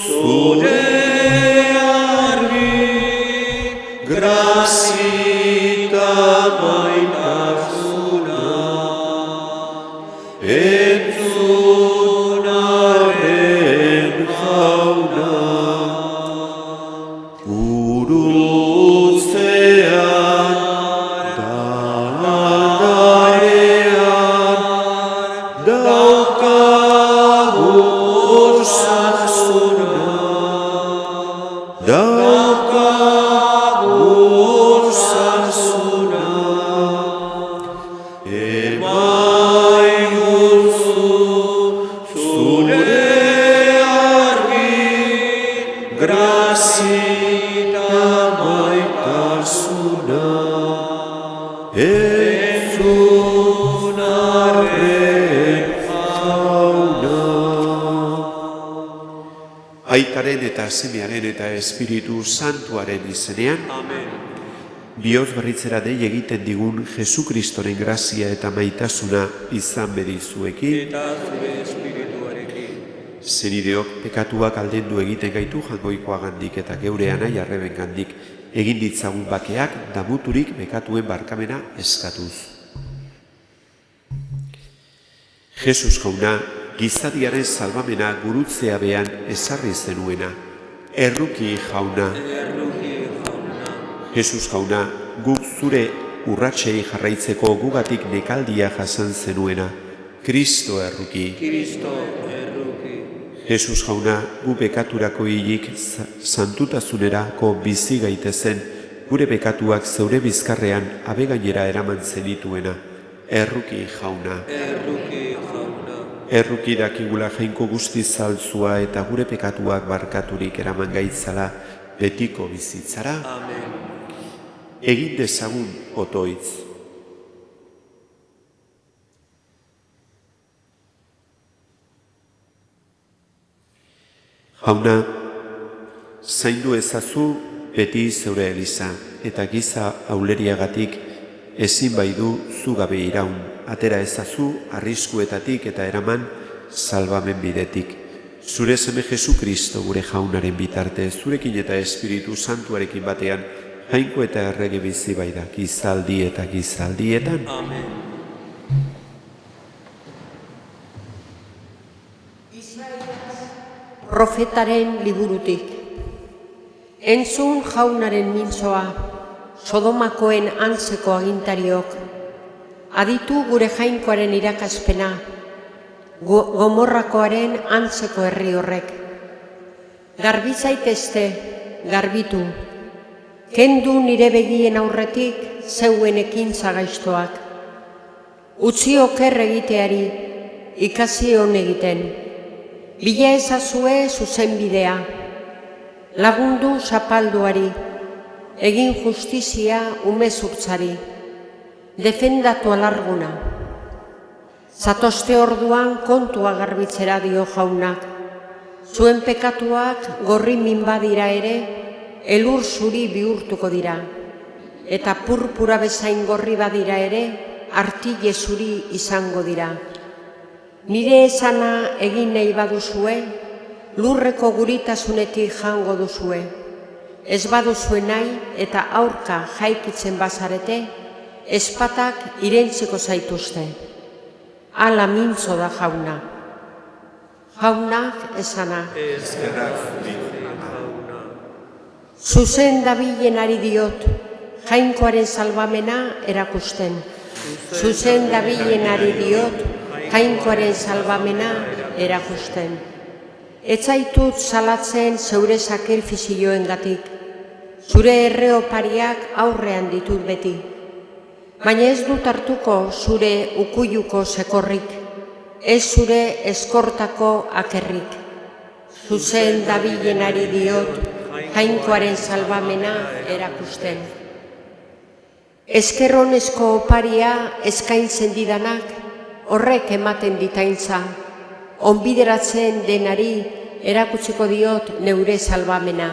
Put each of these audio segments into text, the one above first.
zure argi, grazita maitasuna, entzunaren jauna, urutzean, dagarean, daukagu osasuna, daukagu osasuna, emaiguzu zure argi, grazita maitasuna, entzunaren jauna. Aitaren eta semearen eta Espiritu Santuaren izenean, Amen. bihotz berritzera dei egiten digun Jesukristoren grazia eta maitasuna izan bedizuekin, Eta zure espirituarekin. zenideok pekatuak aldendu egiten gaitu jangoikoagandik eta geure anai arrebengandik egin ditzagun bakeak damuturik bekatuen barkamena eskatuz. Jesus jauna, gizadiaren salbamena gurutzea bean ezarri zenuena. Erruki jauna, Jesus jauna, guk zure urratsei jarraitzeko gugatik nekaldia jasan zenuena. Kristo erruki. Kristo erruki. Jesus jauna, gu bekaturako hilik santutasunerako bizi gaitezen, gure bekatuak zeure bizkarrean abegainera eraman zenituena. Erruki jauna. Erruki jauna. Erruki dakigula jainko guzti zaltzua eta gure pekatuak barkaturik eraman gaitzala betiko bizitzara. Amen. Egin dezagun otoitz. Jauna, zaindu ezazu beti zeure eliza, eta giza auleriagatik ezin baidu zu gabe iraun. Atera ezazu arriskuetatik eta eraman salbamen bidetik. Zure seme Jesukristo gure jaunaren bitarte, zurekin eta Espiritu Santuarekin batean, jainko eta errege bizi baida, gizaldi eta gizaldietan. Amen. Profetaren liburutik. Entzun jaunaren mintzoa, Sodomakoen antzeko agintariok, aditu gure jainkoaren irakaspena, Gomorrakoaren antzeko herri horrek. Garbitzaitezte, garbitu, kendu nire begien aurretik zeuen ekintza gaiztoak. Utzi oker egiteari, ikasi on egiten. Bila ezazue zuzenbidea, lagundu zapalduari, egin justizia umezurtzari, defendatu alarguna. Zatozte orduan kontua garbitzera dio jaunak, zuen pekatuak gorri minbadira ere, elur zuri bihurtuko dira, eta purpura bezain gorri badira ere, artile zuri izango dira. Nire esana egin nahi baduzue, lurreko guritasunetik jango duzue. Ez baduzue nahi eta aurka jaikitzen bazarete, ezpatak irentziko zaituzte. Hala mintzo da jauna. Jaunak esana. Eskerrak zuri, jauna. Zuzen dabilen ari diot, jainkoaren salbamena erakusten. Zuzen dabilen ari diot, jainkoaren salbamena erakusten. Ez zaitut salatzen zeure sakrifizioengatik, zure erreopariak aurrean ditut beti. Baina ez dut hartuko zure ukuiluko sekorrik, ez zure eskortako akerrik. Zuzen dabilenari diot, jainkoaren salbamena erakusten. Ezkerronezko oparia eskaintzen didanak, horrek ematen ditaintza, onbideratzen denari erakutsiko diot neure salbamena.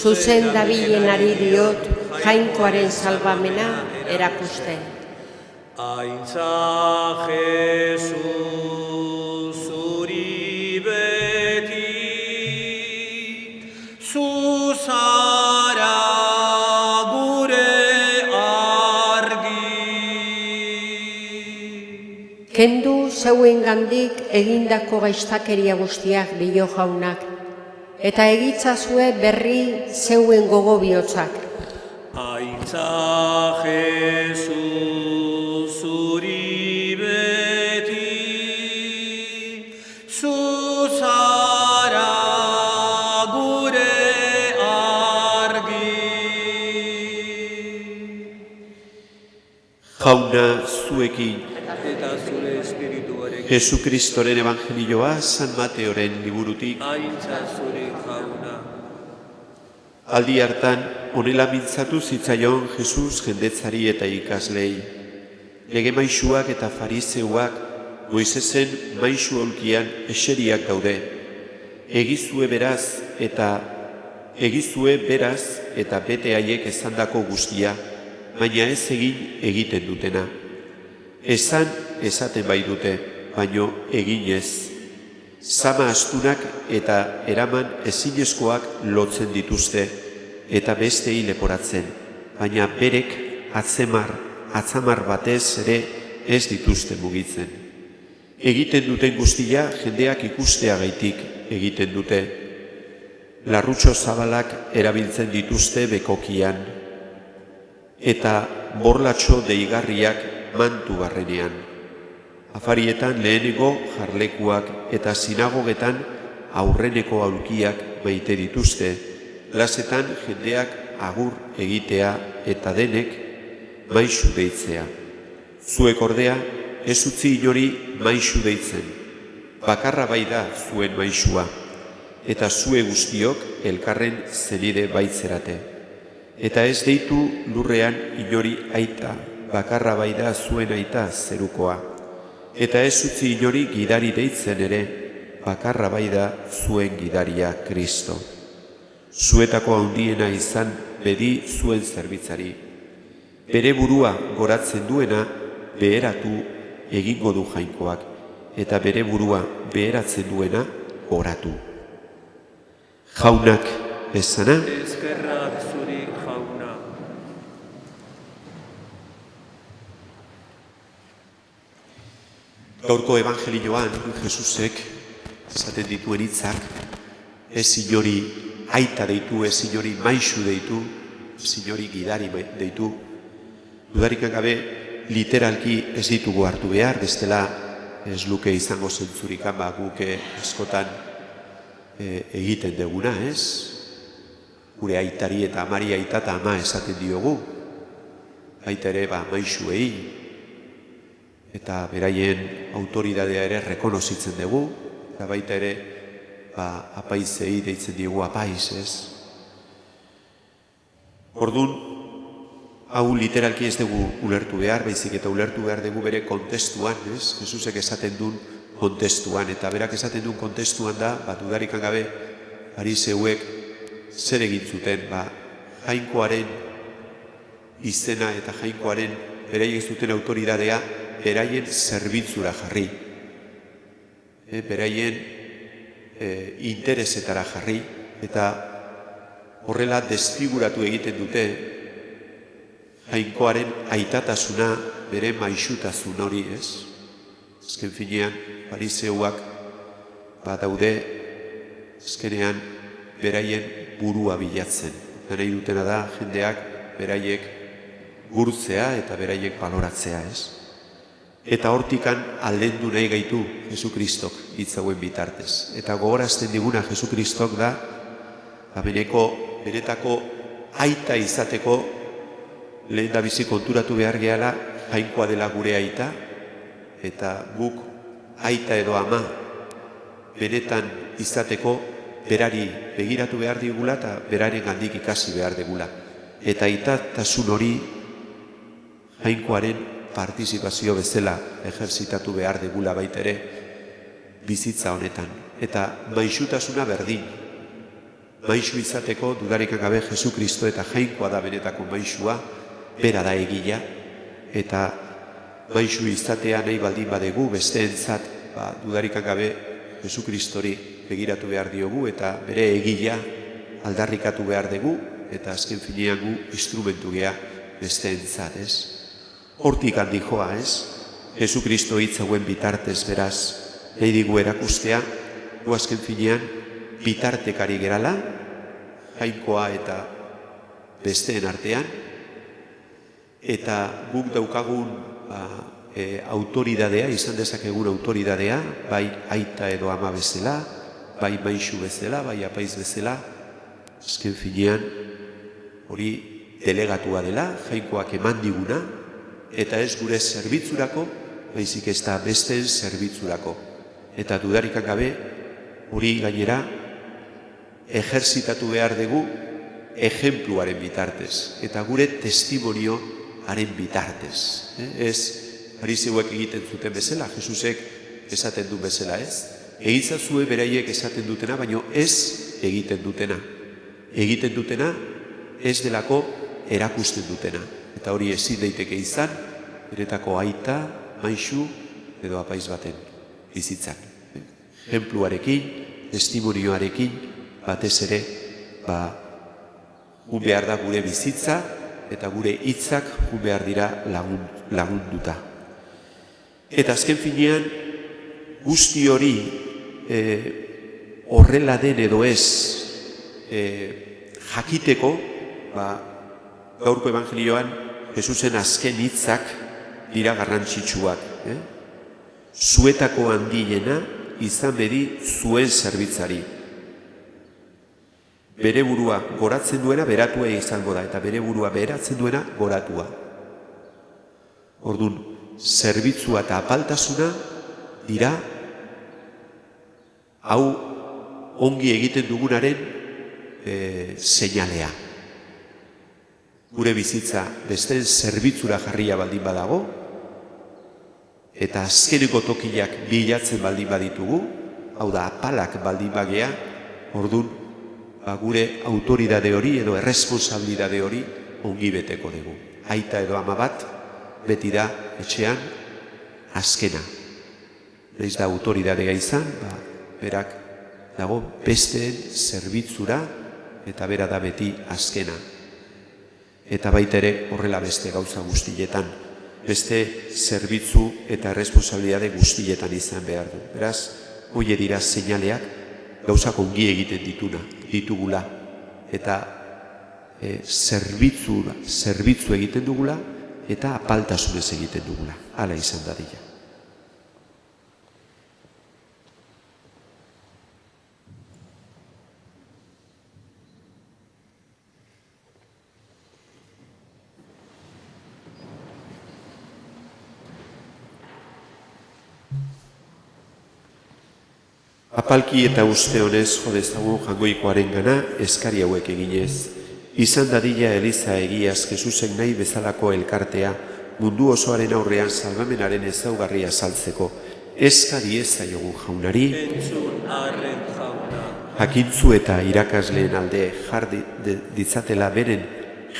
Zuzen dabilenari diot jainkoaren salbamena erakusten. Aintza Jesus zuri beti, zu zara gure argi. Kendu zeuengandik egindako gaiztakeria guztiak dio jaunak, eta egitzazue berri zeuen gogo bihotzak. Aitza Jesus zuri beti, zu zara gure argi. Jauna zuekin, Eta zure espirituarekin, Jesukristoren evangelioa San Mateoren liburutik. aintza zure jauna. Aldi hartan, honela mintzatu zitzaion Jesus jendetzari eta ikaslei. Lege maisuak eta fariseuak Moisesen maisu aulkian eseriak daude. Egizue beraz eta bete haiek esandako guztia, baina ez egiten dutena. Esan esaten bai dute, baino egin ez. Zama astunak eta eraman ezinezkoak lotzen dituzte, eta bestei leporatzen, baina berek atzamar batez ere ez dituzte mugitzen. Egiten duten guztia jendeak ikusteagaitik egiten dute. Larrutxo zabalak erabiltzen dituzte bekokian, eta borlatxo deigarriak mantu barrenean. Afarietan lehenengo jarlekuak eta sinagogetan aurreneko aulkiak maite dituzte, plazetan jendeak agur egitea eta denek maisu deitzea. Zuek ordea ez utzi inori maisu deitzen, bakarra bai da zuen maisua, eta zue guztiok elkarren zenide baitzerate. Eta ez deitu lurrean inori aita, bakarra bai da zuen aita zerukoa. Eta ez utzi inori gidari deitzen ere, bakarra bai da zuen gidaria Kristo. Zuetako handiena izan bedi zuen zerbitzari. Bere burua goratzen duena beheratu egingo du jainkoak, eta bere burua beheratzen duena goratu. Jaunak esana, Eskerrak zuri jauna. gaurko evangelioan Jesusek esaten dituen hitzak, ez inori aita deitu, ez inori maisu deitu, ez inori gidari deitu. Dudarik gabe literalki ez ditugu hartu behar, bestela ez luke izango zentzurikan guke askotan egiten deguna, ez? Gure aitari eta amari aita eta ama esaten diogu, baita ere maisuei, eta beraien autoridadea ere rekonozitzen dugu, eta baita ere apaizei deitzen diogu apaiz, ez? Orduan, hau literalki ez dugu ulertu behar, baizik eta ulertu behar dugu bere kontestuan, ez? Jesusek esaten duen kontestuan, eta berak esaten duen kontestuan da, dudarik gabe, fariseuek zer egin zuten, jainkoaren izena eta jainkoaren beraiek zuten autoridadea beraien zerbitzura jarri, beraien interesetara jarri, eta horrela desfiguratu egiten dute jainkoaren aitatasuna, bere maisutasun hori, ez? Azken finean, fariseuak daude azkenean beraien burua bilatzen. Nahi dutena da jendeak beraiek gurtzea eta beraiek baloratzea, ez? Eta hortikan aldendu nahi gaitu Jesukristok hitz hauen bitartez. Eta gogorazten diguna Jesukristok da, benetako aita izateko lehen da bizi konturatu behar gehala jainkoa dela gure aita, eta guk aita edo ama benetan izateko berari begiratu behar digula eta beraren gandik ikasi behar digula. Eta aitatasun hori jainkoaren partizipazio bezala ejerzitatu behar digula baita ere bizitza honetan. Eta maisutasuna berdin. Maisu izateko dudarik gabe Jesukristo eta jainkoa da benetako maisua, bera da egila, eta maisu izatea nahi baldin badegu besteentzat, dudarik gabe Jesukristori begiratu behar diogu, eta bere egila aldarrikatu behar dugu, eta azken finean gu instrumentu gea besteentzat, ez? Hortik handi joa, ez? Jesu Kristo hitz hauen bitartez beraz, nahi digu erakustea, gu azken finean bitartekari gerala, Jainkoa eta besteen artean, eta guk daukagun autoridadea, izan dezakegun autoridadea, bai aita edo ama bezala, bai maixu bezala, bai apaiz bezala, azken finean hori delegatua dela, Jainkoak eman diguna, eta ez gure zerbitzurako, baizik ez da besteen zerbitzurako. Eta dudarikan gabe, hori gainera, ejerzitatu behar dugu ejempluaren bitartez, eta gure testimonioaren bitartez. Ez fariseuek egiten zuten bezala, Jesusek esaten du bezala, ez? Egitzazue beraiek esaten dutena, baino ez egiten dutena. Egiten dutena ez delako erakusten dutena. Eta hori ezin daiteke izan, beretako aita, maixu edo apaiz baten bizitzan. Ejempluarekin, testimonioarekin, batez ere, gu behar da gure bizitza eta gure hitzak gu behar dira lagunduta. Eta azken finean, guzti hori horrela den edo ez jakiteko, gaurko evangelioan Jesusen azken hitzak dira garrantzitsuak. Zuetako handiena izan bedi zuen zerbitzari. Bere burua goratzen duena beratua izango da, eta bere burua beratzen duena goratua. Orduan, zerbitzua eta apaltasuna dira hau ongi egiten dugunaren seinalea. Gure bizitza besteen zerbitzura jarria baldin badago, eta azkeneko tokiak bilatzen baldin baditugu, hau da apalak baldin bagea, orduan, gure autoridade hori edo erresponsabilidade hori ongi beteko dugu. Aita edo ama bat, beti da etxean azkena. Naiz da autoridadea izan, berak dago besteen zerbitzura eta bera da beti azkena. Eta baita ere horrela beste gauza guztietan, beste zerbitzu eta erresponsabilidade guztietan izan behar du. Beraz, hori dira seinaleak gauzak ongi egiten ditugula, eta zerbitzu egiten dugula, eta apaltasunez egiten dugula. Hala izan dadila. Apalki eta uste honez jodezagun jangoikoaren gana eskari hauek eginez. Izan dadila Eliza egiaz Jesusen nahi bezalako elkartea mundu osoaren aurrean salbamenaren ezaugarria saltzeko. Eskari ez zaiogun jaunari, entzun arren jauna. jakintzu eta irakasleen alde jar ditzatela beren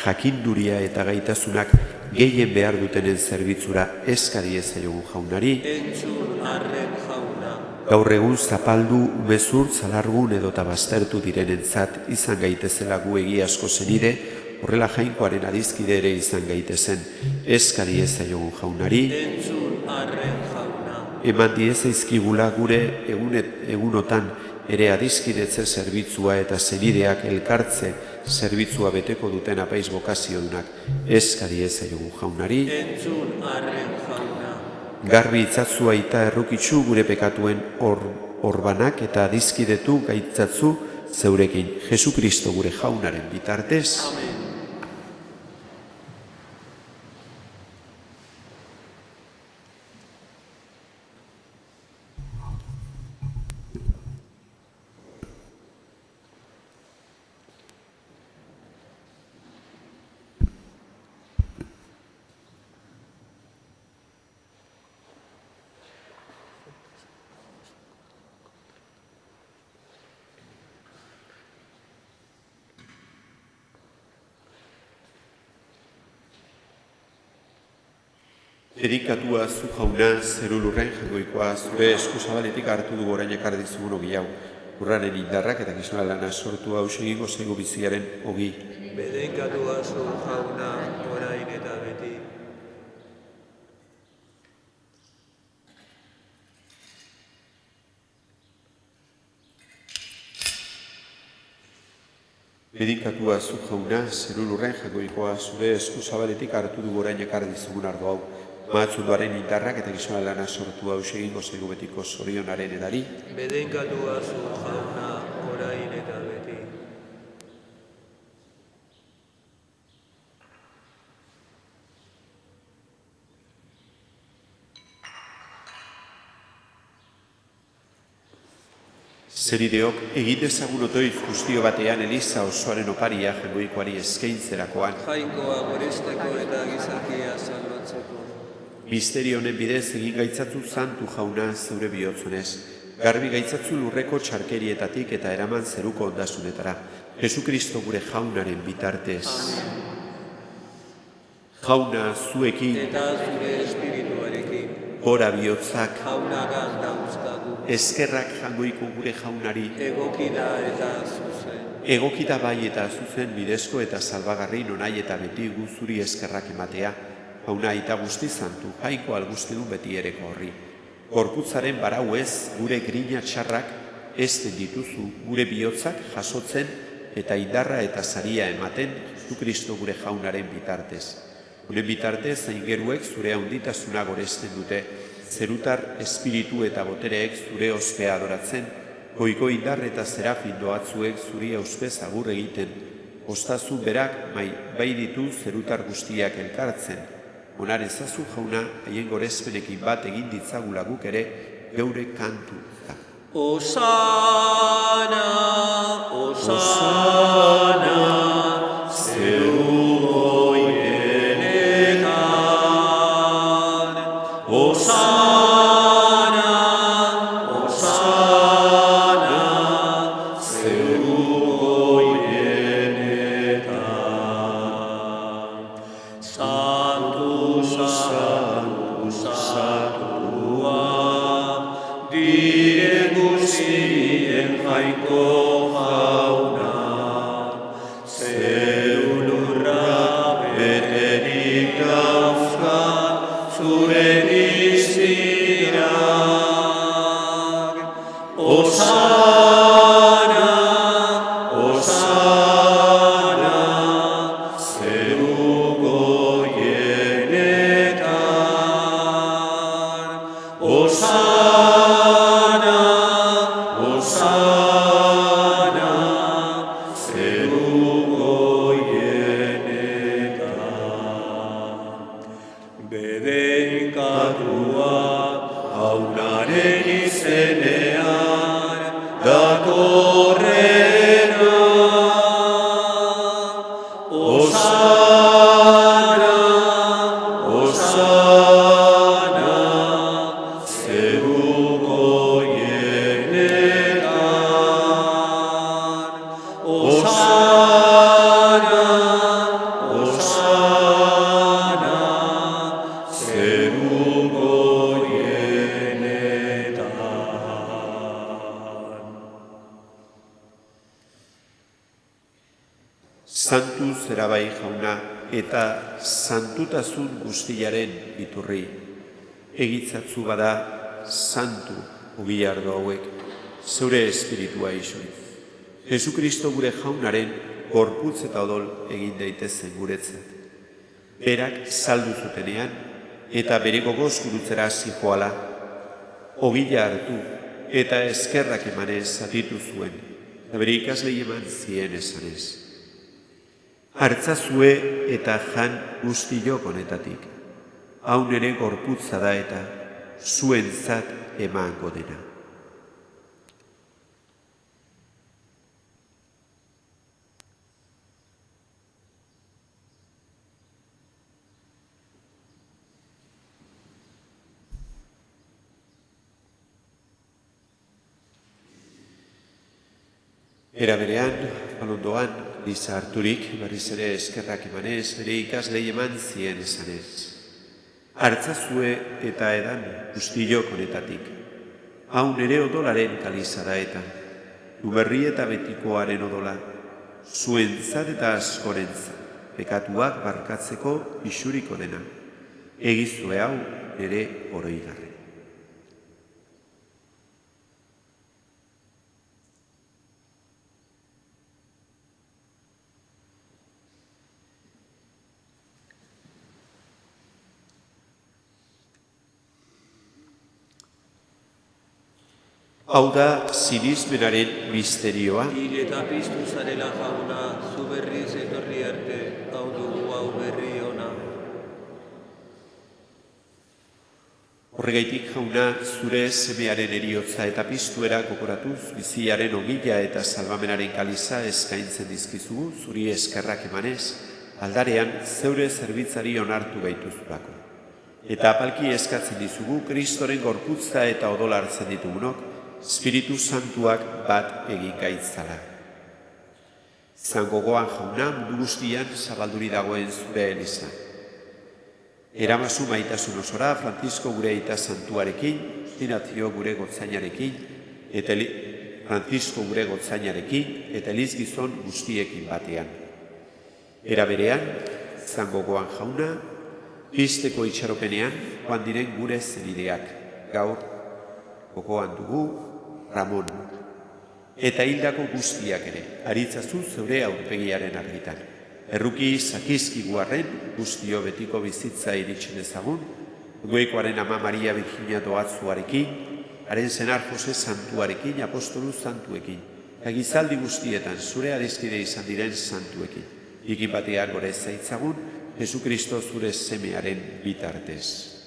jakinduria eta gaitasunak gehien behar dutenen zerbitzura eskari ez zaiogun jaunari, Entzun arren jauna. gaur egun zapaldu, umezur, zalargun edo baztertu direnentzat izan gaitezela gu egiazko zenide, horrela Jainkoaren adizkide ere izan gaitezen. Eskari ez zaiogun jaunari, Entzun arren jauna. eman diezaizkigula gure egunotan ere adizkidetze zerbitzua eta zenideak elkartze zerbitzua beteko duten apaiz bokaziodunak. Eskari ez zaiogun jaunari, Entzun arren jauna. garbi itzatzua eta errukitzu gure pekatuen orbanak eta adizkidetu gaitzatzu zeurekin. Jesu Kristo gure jaunaren bitartez. Amen. Erikatua zu jauna, zeru lurren jangoikoa, zure esku zabaletik hartu dugu orain ekar dizugun ogi hau. Urraren indarrak eta gizona lana sortu hau egingo zaigu biziaren ogi. Bedenkatua zu jauna, orain eta beti. Bedinkatua zu jauna, zeru lurren jagoikoa zure esku zabaletik hartu du orain ekar dizugun ardo hau. Mahatzunduaren indarrak eta gizona lana sortu hau egingo zaigu betiko zorionaren edari. Bedenkatua zu jauna, orain eta beti. Zerideok, egin dezagun otoiz guztio batean Eliza osoaren oparia jagoikoari eskaintzerakoan. Jainkoa goresteko eta gizakia salbatzeko. Misterio honen bidez egin gaitzatzu santu jauna zeure bihotzunez. Garbi gaitzatzu lurreko txarkerietatik eta eraman zeruko ondasunetara. Jesukristo gure jaunaren bitartez. Jauna zuekin, Eta zure espirituarekin. gora bihotzak, Jaunagan dauzkagu. eskerrak jangoiko gure jaunari, Egokida eta zuzen. egokita bai eta zuzen bidezko eta salbagarri nonai eta beti guzuri eskerrak ematea, jauna eta guzti zantu, jaiko alguztidun beti ereko horri. Gorputzaren barau ez, gure grina txarrak, ezten dituzu gure bihotzak jasotzen eta indarra eta saria ematen Jesucristo gure jaunaren bitartez. Honen bitartez, aingeruek zure handitasuna goresten dute, zerutar espiritu eta botereek zure ospea adoratzen, goiko indar eta serafin doatzuek zuri auspez agur egiten, ostazu berak bai ditu zerutar guztiak elkartzen. Onar ezazu jauna, haien gorezpenekin bat egin ditzagula guk ere, geure kantu. Osana, Osana, zeu goienetan. Osana, Osana, zeu goienetan. Santu, santu, santua, dire guztien jainko jauna, zeu lurra beterik dauzkan zure diztirak. Osana, Osana, zeu goienetan. Osana, Osana, zeu goienetan. Bedenkatua jaunaren izenean datorrena. Osana, Osana, zeu goienetan. Osana, Osana, zeu goienetan. Santu zera bai jauna eta santutasun guztiaren iturri. Egitzatzu bada santu ogiardo hauek, zeure espiritua isuri. Jesukristo gure jaunaren gorputz eta odol egin daitezen guretzat. Berak saldu zutenean eta bere gogoz gurutzera zijoala, ogila hartu eta eskerrak emanez zatitu zuen, eta bere ikaslei eman zien esanez. Hartzazue eta jan guztiok honetatik, hau nere gorputza da eta zuentzat emango dena. Era berean, alondoan, Eliza harturik, berriz ere eskerrak emanez, bere ikaslei eman zien esanez. Hartzazue eta edan guztiok honetatik, hau nere odolaren kaliza da eta Uberri eta betikoaren odola, zuentzat eta askorentzat, pekatuak barkatzeko isuriko dena. Egizue hau ere oroigarri. Hau da sinismenaren misterioa. Hil eta piztu zarela jauna, zu berriz etorri arte, hau dugu hau berri ona. Horregaitik jauna, zure semearen eriotza eta piztuera gogoratuz, biziaren ogila eta salbamenaren kaliza eskaintzen dizkizugu, zuri eskerrak emanez, aldarean zeure zerbitzari onartu gaituzulako. Eta apalki eskatzen dizugu, Kristoren gorputza eta odola hartzen ditugunok, Espiritu Santuak bat egin gaitzala. Zangogoan jauna, mundu guztian zabalduri dagoen zure eliza. Eramazu maitasun osora, Francisco gure aita santuarekin, Justinazio gure gotzainarekin, eta Eliz gizon guztiekin batean. Era berean, Zangogoan jauna, pizteko itxaropenean, joan diren gure zenideak, gaur, gogoan dugu, Ramon, eta hildako guztiak ere, aritzazu zeure aurpegiaren argitan. Erruki zakizki guarren, guztio betiko bizitza iritsen ezagun, goikoaren ama Maria Virginia doatzuarekin, haren senar Jose santuarekin, apostolu santuekin, gizaldi guztietan zure adizkide izan diren santuekin. Ikin batean gore zaitzagun, Jesu Kristo zure semearen bitartez.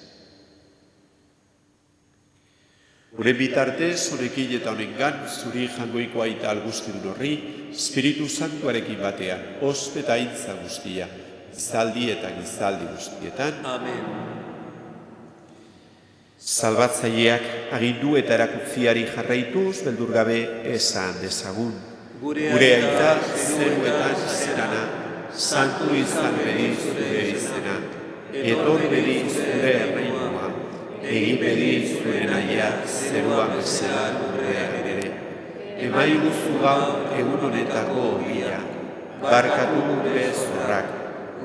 Honen bitartez, honekin eta honengan, zuri jangoiko aita algustidun horri, Espiritu Santuarekin batean, ospe eta aintza guztia, gizaldi eta gizaldi guztietan. Amen. Salbatzaileak agindu eta erakutziari jarraituz, beldurgabe esan dezagun. Gure aita zeruetan zerana, santu izan bedi zure izena, etor bedi zure erreinua, egin bedi zure naia zeruan bezala gurrean ere. Emai guzu gau egun honetako ogia, barkatu gure zorrak,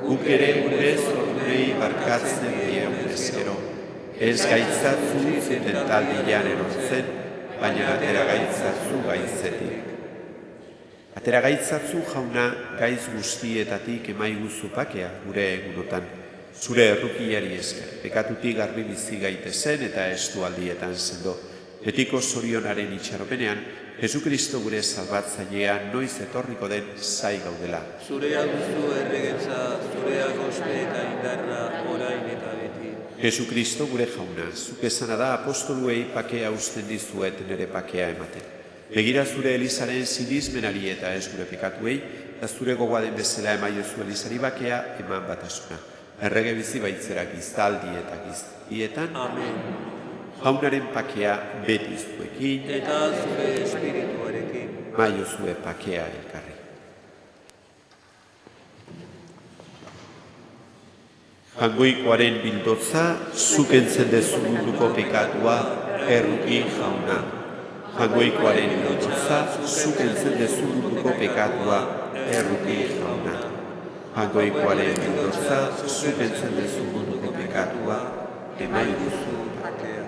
guk ere gure zornei barkatzen diegun ezkero. Ez gaitzatzu zuten taldian erortzen, baina atera gaitzatzu gaitzetik. Atera gaitzatzu jauna gaiz guztietatik emai guzu pakea gure egunotan. Zure errukiari esker, pekatutik garbi bizi gaitezen eta estu aldietan sendo. Betiko zorionaren itxaropenean, Jesu Kristo gure salbatzailea noiz etorriko den zai gaudela. Zurea guzu erregetza, zurea gospe eta indarra, orain eta beti. Jesu Kristo gure jauna, zuk esana da apostoluei pakea usten dizuet nire pakea ematen. Begira zure Elizaren sinismenari eta ez gure pekatuei, eta zure gogoaden bezala emaiozu Elizari bakea eman batasuna. Errege bizi baitzera gizaldi eta gizaldietan. Amen. Jaunaren pakea beti zuekin. Eta zure espirituarekin. Maiozue pakea elkarri. Jangoikoaren bildotza, zukentzen dezu munduko pekatua, erruki jauna. Jangoikoaren bildotza, zukentzen dezu munduko pekatua, erruki jauna. Jangoikoaren bildotza, zukentzen dezu munduko pekatua, emai guzu pakea.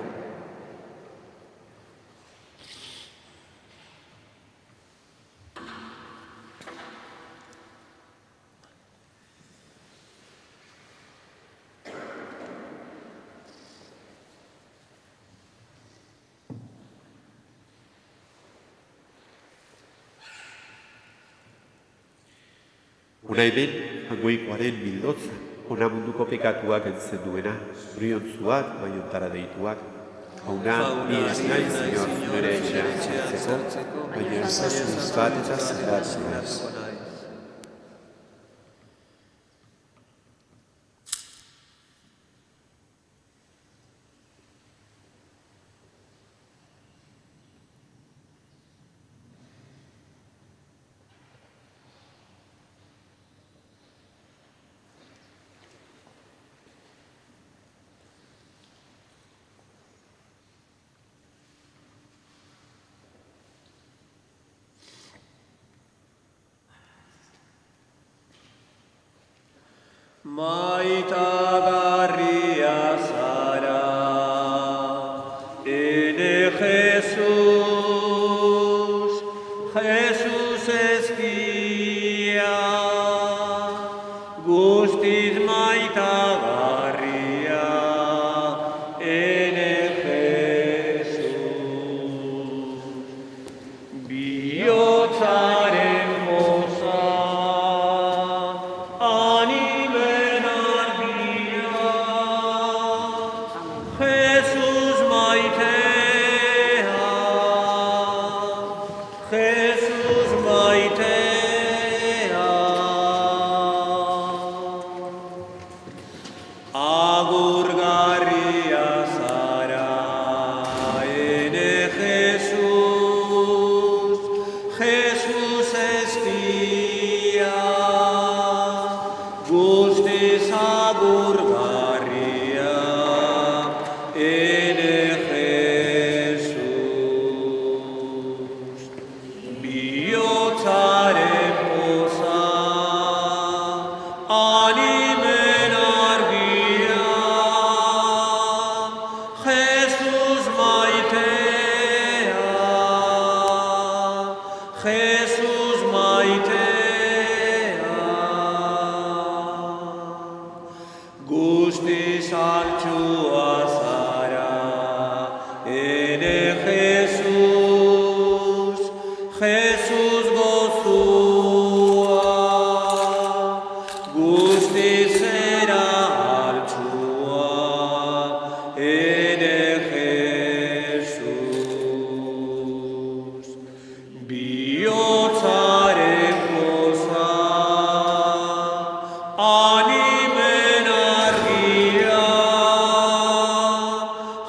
Una hemen, jangoikoaren bildotza, ona munduko pekatuak entzen duena, zuriontzuak, maiontara deituak. Jauna, ni ez nahi, Señor, zure etxean txertzeko, baina ezazuz bat eta zendatzen naiz. Maitagarria zara, ene Jesus, Jesus ezkia, guztiz maitagarria, ene Jesus. Bihotzaren poza, animen argia, Jesus maitea, Jesus maitea. Agurgarria zara, ene Jesus, Jesus ezkia, guztiz agurgarria, ene Jesus. Bihotzaren poza, animen argia, Jesus maitea, Jesus maitea. Guztiz altxua zara, ene Jesus, Jesus gozua, guztiz zera altxua, ene Jesus. Bihotzaren poza, animen argia,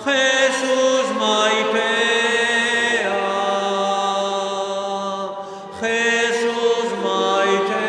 Jesus maitea, Jesus maitea.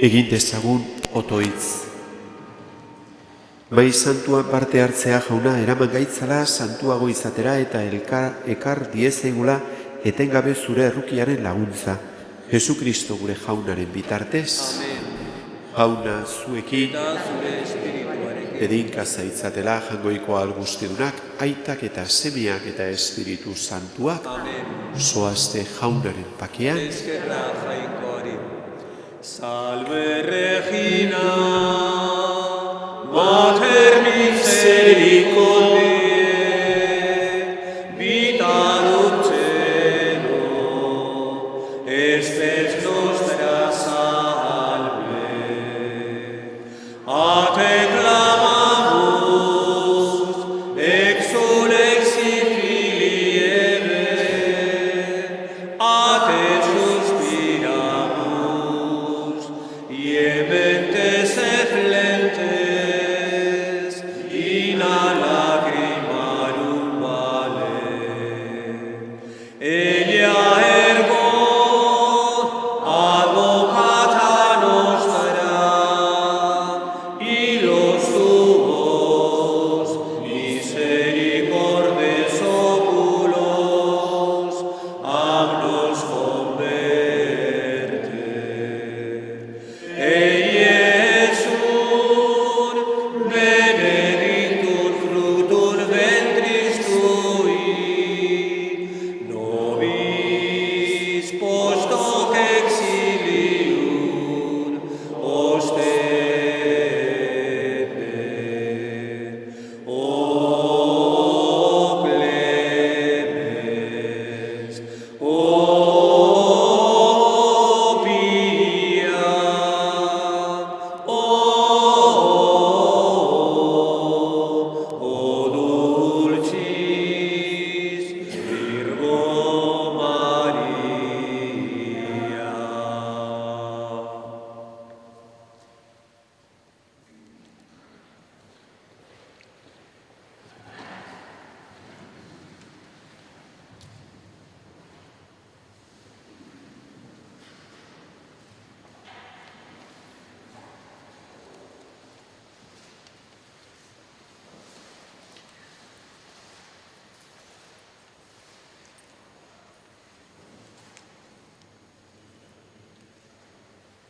Egin dezagun otoitz. Mai santuan parte hartzea jauna eraman gaitzala santuago izatera eta ekar diezegula etengabe zure errukiaren laguntza. Jesukristo gure jaunaren bitartez. Amen. Jauna zuekin Eta zure espirituarekin. edinka zaitzatela jangoiko algustidunak, aitak eta semeak eta espiritu santuak. Amen. Zoazte jaunaren pakean. Eskerra jainkoari. Salve Regina, Mater